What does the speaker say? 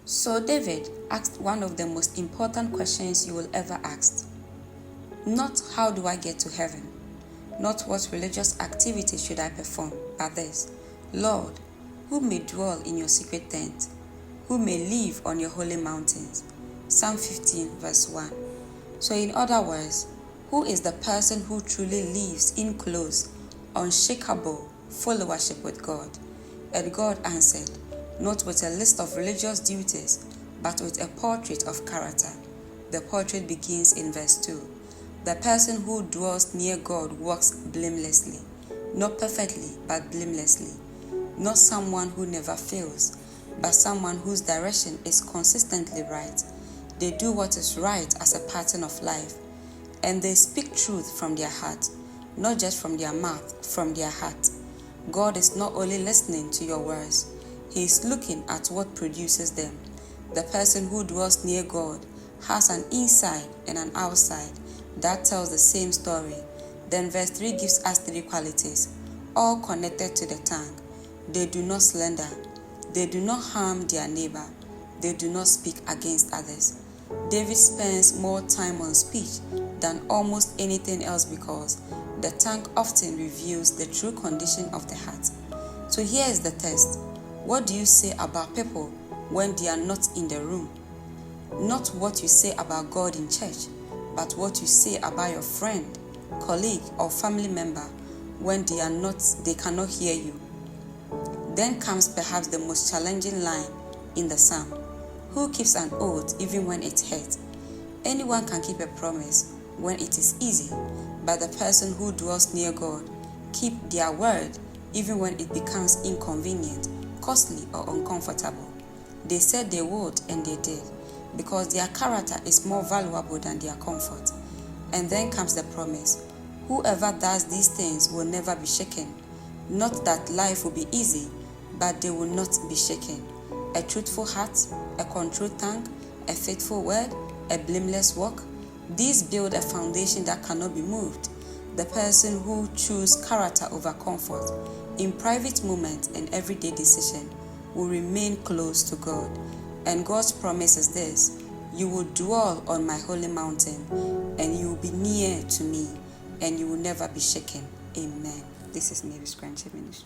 So David asked one of the most important questions you will ever ask. Not how do I get to heaven? Not what religious activity should I perform, but this: Lord, who may dwell in your secret tent? Who may live on your holy mountains? Psalm 15 verse 1. So in other words, who is the person who truly lives in close, unshakable fellowship with God? And God answered, not with a list of religious duties, but with a portrait of character. The portrait begins in verse 2. The person who dwells near God walks blamelessly, not perfectly, but blamelessly. Not someone who never fails, but someone whose direction is consistently right. They do what is right as a pattern of life, and they speak truth from their heart, not just from their mouth, from their heart. God is not only listening to your words, He is looking at what produces them. The person who dwells near God has an inside and an outside that tells the same story. Then verse 3 gives us 3 qualities, all connected to the tongue. They do not slander. They do not harm their neighbor. They do not speak against others. David spends more time on speech than almost anything else because the tongue often reveals the true condition of the heart. So here is the test. What do you say about people when they are not in the room? Not what you say about God in church, but what you say about your friend, colleague, or family member when they cannot hear you. Then comes perhaps the most challenging line in the psalm. Who keeps an oath even when it hurts? Anyone can keep a promise when it is easy, but the person who dwells near God keep their word even when it becomes inconvenient, costly, or uncomfortable. They said they would, and they did, because their character is more valuable than their comfort. And then comes the promise. Whoever does these things will never be shaken. Not that life will be easy, but they will not be shaken. A truthful heart, a controlled tongue, a faithful word, a blameless walk. These build a foundation that cannot be moved. The person who chooses character over comfort in private moments and everyday decision will remain close to God. And God's promise is this: you will dwell on my holy mountain, and you will be near to me, and you will never be shaken. Amen. This is Mavis, Ministries.